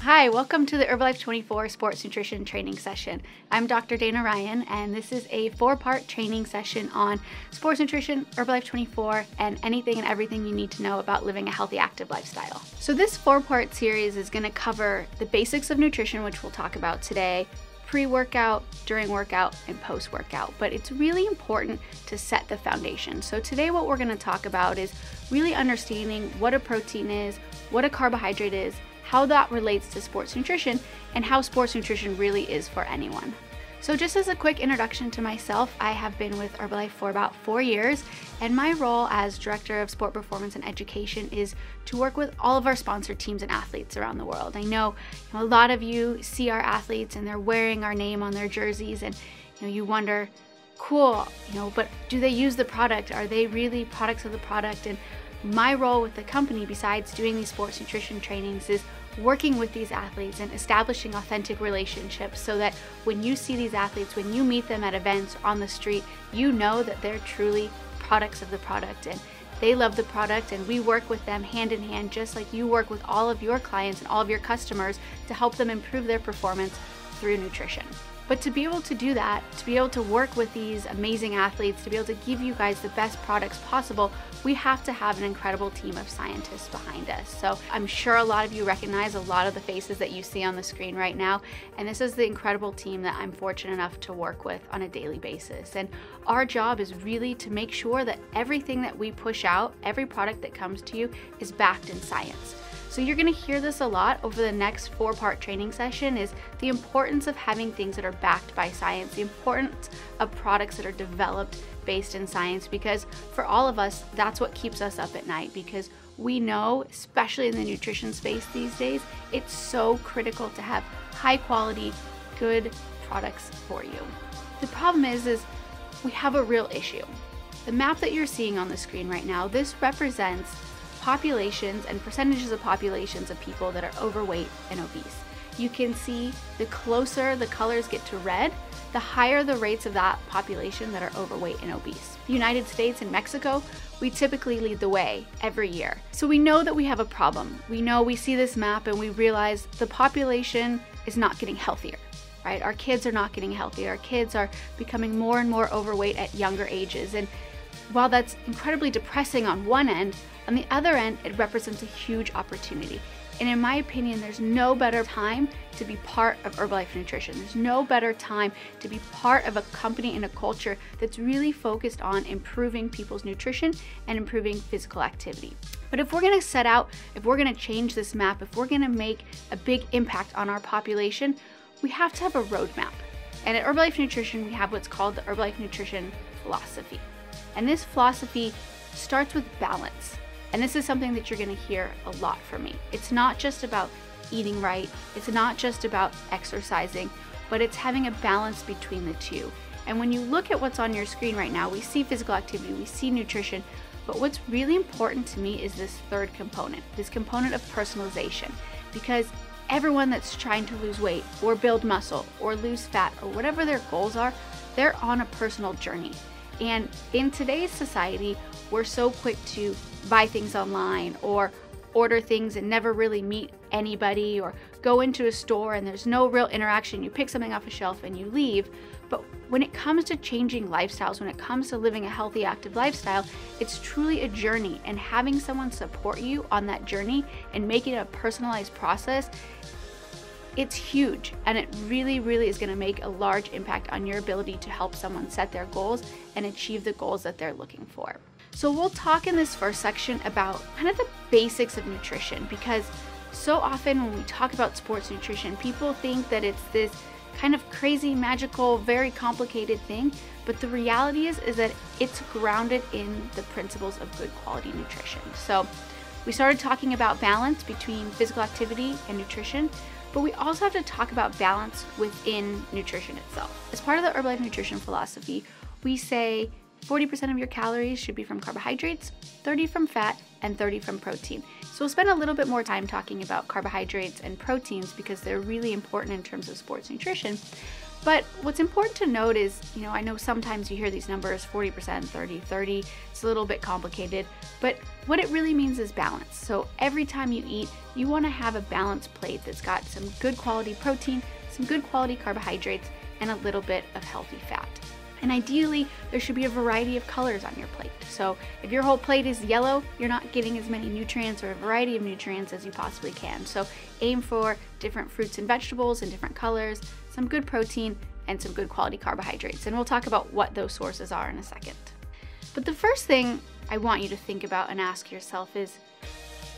Hi, welcome to the Herbalife 24 Sports Nutrition Training Session. I'm Dr. Dana Ryan, and this is a 4-part training session on sports nutrition, Herbalife 24, and anything and everything you need to know about living a healthy, active lifestyle. So this 4-part series is going to cover the basics of nutrition, which we'll talk about today, pre-workout, during workout, and post-workout. But it's really important to set the foundation. So today what we're going to talk about is really understanding what a protein is, what a carbohydrate is, how that relates to sports nutrition, and how sports nutrition really is for anyone. So just as a quick introduction to myself, I have been with Herbalife for about 4 years, and my role as Director of Sport Performance and Education is to work with all of our sponsored teams and athletes around the world. I know a lot of you see our athletes and they're wearing our name on their jerseys, and you wonder, cool, but do they use the product? Are they really products of the product? And my role with the company, besides doing these sports nutrition trainings, is working with these athletes and establishing authentic relationships so that when you see these athletes, when you meet them at events or on the street, you know that they're truly products of the product and they love the product, and we work with them hand in hand, just like you work with all of your clients and all of your customers to help them improve their performance through nutrition. But to be able to do that, to be able to work with these amazing athletes, to be able to give you guys the best products possible, we have to have an incredible team of scientists behind us. So I'm sure a lot of you recognize a lot of the faces that you see on the screen right now, and this is the incredible team that I'm fortunate enough to work with on a daily basis. And our job is really to make sure that everything that we push out, every product that comes to you, is backed in science. So you're going to hear this a lot over the next 4-part training session, is the importance of having things that are backed by science, the importance of products that are developed based in science, because for all of us, that's what keeps us up at night, because we know, especially in the nutrition space these days, it's so critical to have high quality, good products for you. The problem is we have a real issue. The map that you're seeing on the screen right now, this represents populations and percentages of populations of people that are overweight and obese. You can see the closer the colors get to red, the higher the rates of that population that are overweight and obese. The United States and Mexico, we typically lead the way every year. So we know that we have a problem. We see this map and we realize the population is not getting healthier, right? Our kids are not getting healthier. Our kids are becoming more and more overweight at younger ages. And while that's incredibly depressing on one end, on the other end, it represents a huge opportunity. And in my opinion, there's no better time to be part of Herbalife Nutrition. There's no better time to be part of a company and a culture that's really focused on improving people's nutrition and improving physical activity. But if we're gonna set out, if we're gonna change this map, if we're gonna make a big impact on our population, we have to have a roadmap. And at Herbalife Nutrition, we have what's called the Herbalife Nutrition philosophy. And this philosophy starts with balance. And this is something that you're going to hear a lot from me. It's not just about eating right. It's not just about exercising, but it's having a balance between the two. And when you look at what's on your screen right now, we see physical activity, we see nutrition, but what's really important to me is this third component, this component of personalization, because everyone that's trying to lose weight or build muscle or lose fat or whatever their goals are, they're on a personal journey. And in today's society, we're so quick to buy things online or order things and never really meet anybody, or go into a store and there's no real interaction. You pick something off a shelf and you leave. But when it comes to changing lifestyles, when it comes to living a healthy, active lifestyle, it's truly a journey, and having someone support you on that journey and make it a personalized process, it's huge, and it really, really is going to make a large impact on your ability to help someone set their goals and achieve the goals that they're looking for. So we'll talk in this first section about kind of the basics of nutrition, because so often when we talk about sports nutrition, people think that it's this kind of crazy, magical, very complicated thing, but the reality is that it's grounded in the principles of good quality nutrition. So we started talking about balance between physical activity and nutrition, but we also have to talk about balance within nutrition itself. As part of the Herbalife Nutrition philosophy, we say 40% of your calories should be from carbohydrates, 30 from fat, and 30 from protein. So we'll spend a little bit more time talking about carbohydrates and proteins because they're really important in terms of sports nutrition. But what's important to note is, I know sometimes you hear these numbers, 40%, 30, 30, it's a little bit complicated, but what it really means is balance. So every time you eat, you want to have a balanced plate that's got some good quality protein, some good quality carbohydrates, and a little bit of healthy fat. And ideally, there should be a variety of colors on your plate. So if your whole plate is yellow, you're not getting as many nutrients or a variety of nutrients as you possibly can. So aim for different fruits and vegetables in different colors, some good protein, and some good quality carbohydrates. And we'll talk about what those sources are in a second. But the first thing I want you to think about and ask yourself is,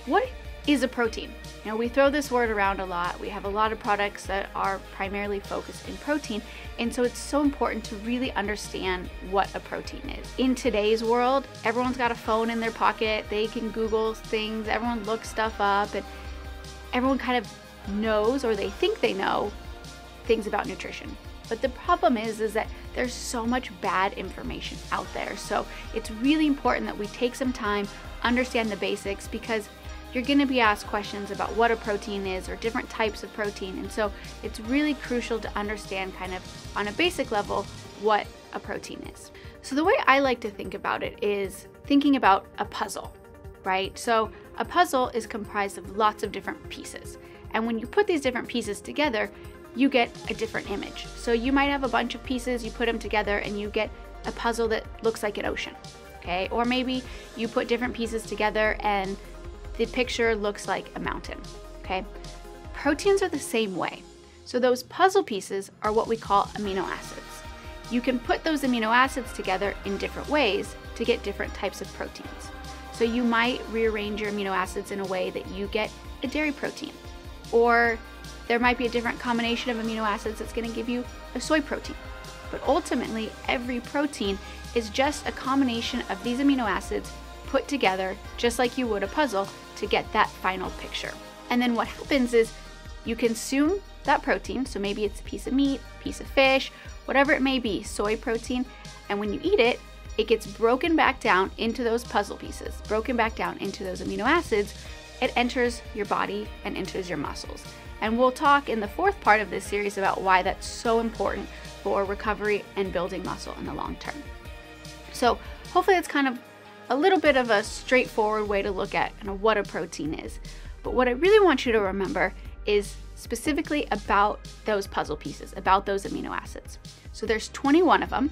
what is a protein? We throw this word around a lot. We have a lot of products that are primarily focused in protein, and so it's so important to really understand what a protein is. In today's world, everyone's got a phone in their pocket. They can Google things, everyone looks stuff up, and everyone kind of knows, or they think they know, things about nutrition. But the problem is that there's so much bad information out there. So it's really important that we take some time, understand the basics, because you're going to be asked questions about what a protein is or different types of protein. And so it's really crucial to understand kind of on a basic level what a protein is. So the way I like to think about it is thinking about a puzzle, right? So a puzzle is comprised of lots of different pieces. And when you put these different pieces together, you get a different image. So you might have a bunch of pieces, you put them together and you get a puzzle that looks like an ocean, okay? Or maybe you put different pieces together and the picture looks like a mountain, okay? Proteins are the same way. So those puzzle pieces are what we call amino acids. You can put those amino acids together in different ways to get different types of proteins. So you might rearrange your amino acids in a way that you get a dairy protein, or there might be a different combination of amino acids that's going to give you a soy protein. But ultimately, every protein is just a combination of these amino acids put together just like you would a puzzle to get that final picture. And then what happens is you consume that protein, so maybe it's a piece of meat, piece of fish, whatever it may be, soy protein, and when you eat it, it gets broken back down into those puzzle pieces, broken back down into those amino acids. It enters your body and enters your muscles. And we'll talk in the fourth part of this series about why that's so important for recovery and building muscle in the long term. So hopefully it's kind of a little bit of a straightforward way to look at what a protein is. But what I really want you to remember is specifically about those puzzle pieces, about those amino acids. So there's 21 of them,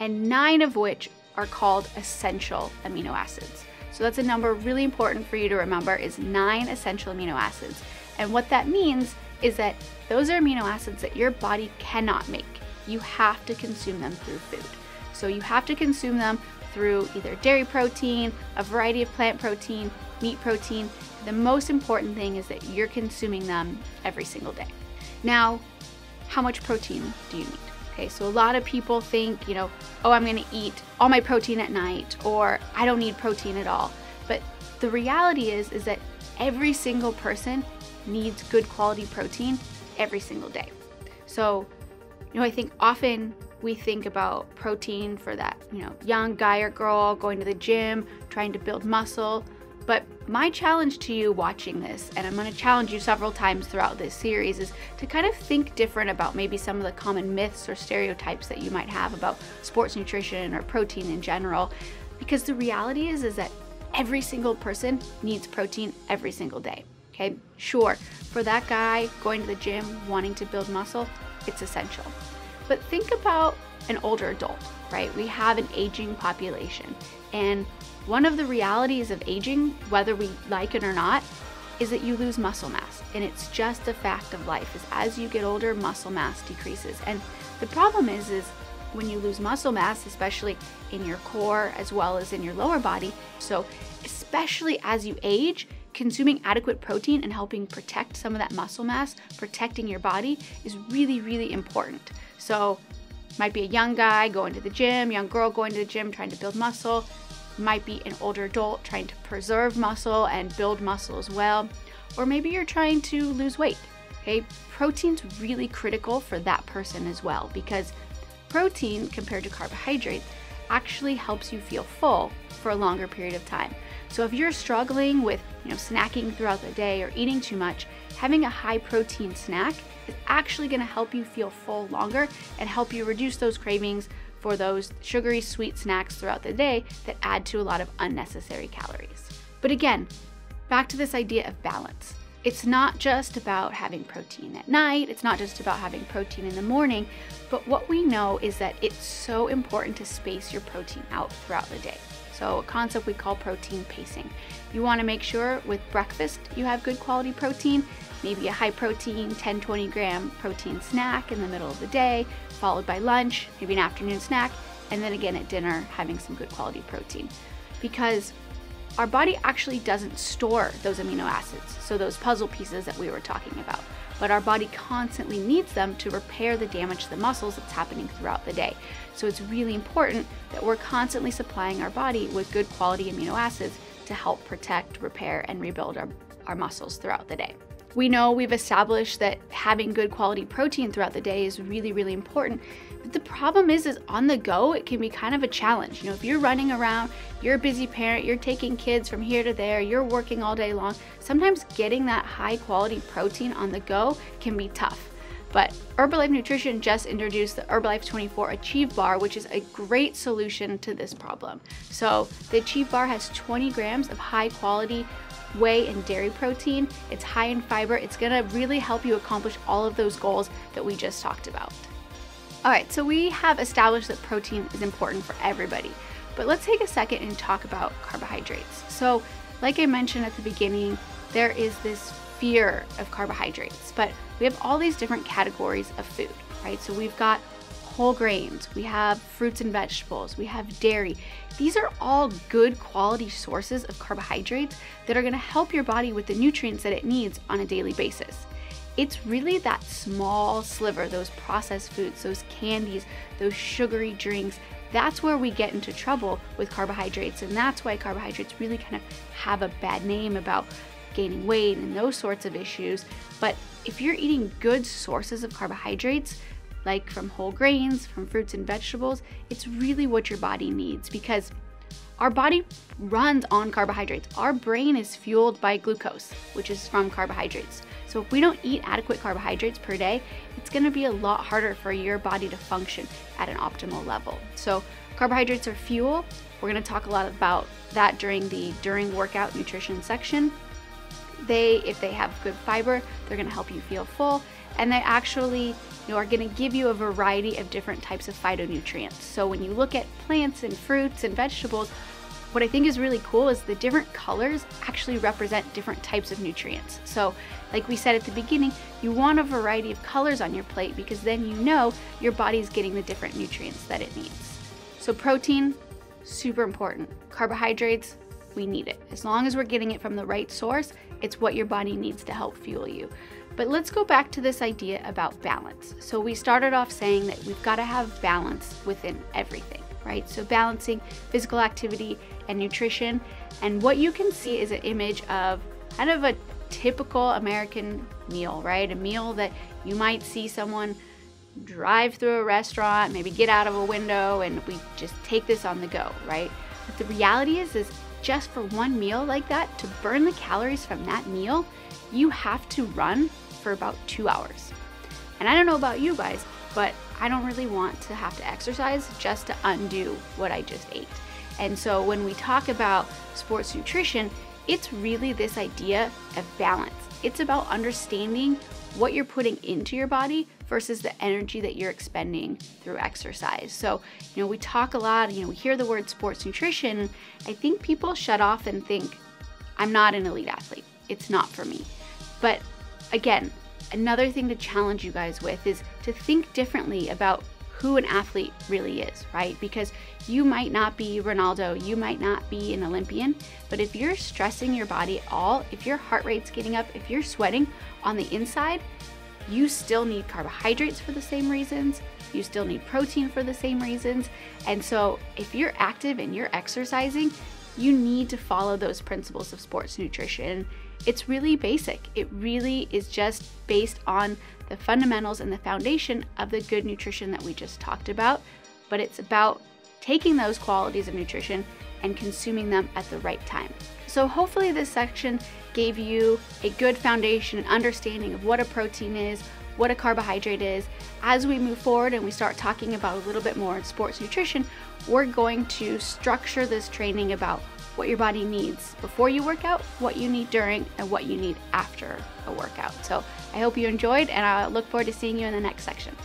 and 9 of which are called essential amino acids. So that's a number really important for you to remember, is 9 essential amino acids. And what that means is that those are amino acids that your body cannot make. You have to consume them through food. So you have to consume them through either dairy protein, a variety of plant protein, meat protein. The most important thing is that you're consuming them every single day. Now, how much protein do you need? Okay, so a lot of people think, oh, I'm gonna eat all my protein at night, or I don't need protein at all. But the reality is that every single person needs good quality protein every single day. So, I think often we think about protein for that, young guy or girl going to the gym, trying to build muscle. But my challenge to you watching this, and I'm going to challenge you several times throughout this series, is to kind of think different about maybe some of the common myths or stereotypes that you might have about sports nutrition or protein in general. Because the reality is that every single person needs protein every single day. Okay, sure, for that guy going to the gym, wanting to build muscle, it's essential. But think about an older adult, right? We have an aging population. And one of the realities of aging, whether we like it or not, is that you lose muscle mass. And it's just a fact of life, is as you get older, muscle mass decreases. And the problem is when you lose muscle mass, especially in your core as well as in your lower body, so especially as you age, consuming adequate protein and helping protect some of that muscle mass, protecting your body, is really, really important. So might be a young guy going to the gym, young girl going to the gym trying to build muscle, might be an older adult trying to preserve muscle and build muscle as well, or maybe you're trying to lose weight. Okay, protein's really critical for that person as well, because protein compared to carbohydrates actually helps you feel full for a longer period of time. So if you're struggling with snacking throughout the day or eating too much, having a high protein snack is actually going to help you feel full longer and help you reduce those cravings for those sugary sweet snacks throughout the day that add to a lot of unnecessary calories. But again, back to this idea of balance. It's not just about having protein at night, it's not just about having protein in the morning, but what we know is that it's so important to space your protein out throughout the day. So a concept we call protein pacing. You want to make sure with breakfast you have good quality protein, maybe a high protein 10-20 gram protein snack in the middle of the day, followed by lunch, maybe an afternoon snack, and then again at dinner having some good quality protein. Because our body actually doesn't store those amino acids, so those puzzle pieces that we were talking about, but our body constantly needs them to repair the damage to the muscles that's happening throughout the day. So it's really important that we're constantly supplying our body with good quality amino acids to help protect, repair, and rebuild our muscles throughout the day. We know we've established that having good quality protein throughout the day is really, really important. But the problem is on the go, it can be kind of a challenge. If you're running around, you're a busy parent, you're taking kids from here to there, you're working all day long, sometimes getting that high quality protein on the go can be tough. But Herbalife Nutrition just introduced the Herbalife 24 Achieve Bar, which is a great solution to this problem. So the Achieve Bar has 20 grams of high quality whey and dairy protein. It's high in fiber. It's gonna really help you accomplish all of those goals that we just talked about. All right, so we have established that protein is important for everybody, but let's take a second and talk about carbohydrates. So like I mentioned at the beginning, there is this fear of carbohydrates, but we have all these different categories of food, right? So we've got whole grains, we have fruits and vegetables, we have dairy. These are all good quality sources of carbohydrates that are gonna help your body with the nutrients that it needs on a daily basis. It's really that small sliver, those processed foods, those candies, those sugary drinks, that's where we get into trouble with carbohydrates, and that's why carbohydrates really kind of have a bad name about gaining weight and those sorts of issues. But if you're eating good sources of carbohydrates, like from whole grains, from fruits and vegetables, it's really what your body needs, because our body runs on carbohydrates. Our brain is fueled by glucose, which is from carbohydrates. So if we don't eat adequate carbohydrates per day, it's gonna be a lot harder for your body to function at an optimal level. So carbohydrates are fuel. We're gonna talk a lot about that during workout nutrition section. If they have good fiber, they're gonna help you feel full, and they actually are gonna give you a variety of different types of phytonutrients. So when you look at plants and fruits and vegetables, what I think is really cool is the different colors actually represent different types of nutrients. So like we said at the beginning, you want a variety of colors on your plate because then you know your body's getting the different nutrients that it needs. So protein, super important. Carbohydrates, we need it. As long as we're getting it from the right source, it's what your body needs to help fuel you. But let's go back to this idea about balance. So we started off saying that we've got to have balance within everything, right? So balancing physical activity and nutrition. And what you can see is an image of kind of a typical American meal, right? A meal that you might see someone drive through a restaurant, maybe get out of a window, and we just take this on the go, right? But the reality is just for one meal like that, to burn the calories from that meal, you have to run for about 2 hours. And I don't know about you guys, but I don't really want to have to exercise just to undo what I just ate. And so when we talk about sports nutrition, it's really this idea of balance. It's about understanding what you're putting into your body versus the energy that you're expending through exercise. So, we talk a lot, we hear the word sports nutrition. I think people shut off and think, I'm not an elite athlete. It's not for me. But again, another thing to challenge you guys with is to think differently about who an athlete really is, right? Because you might not be Ronaldo, you might not be an Olympian, but if you're stressing your body at all, if your heart rate's getting up, if you're sweating on the inside, you still need carbohydrates for the same reasons, you still need protein for the same reasons. And so if you're active and you're exercising, you need to follow those principles of sports nutrition. It's really basic. It really is just based on the fundamentals and the foundation of the good nutrition that we just talked about, but it's about taking those qualities of nutrition and consuming them at the right time. So hopefully this section gave you a good foundation and understanding of what a protein is, what a carbohydrate is. As we move forward and we start talking about a little bit more sports nutrition, we're going to structure this training about what your body needs before you work out, what you need during, and what you need after a workout. So I hope you enjoyed, and I look forward to seeing you in the next section.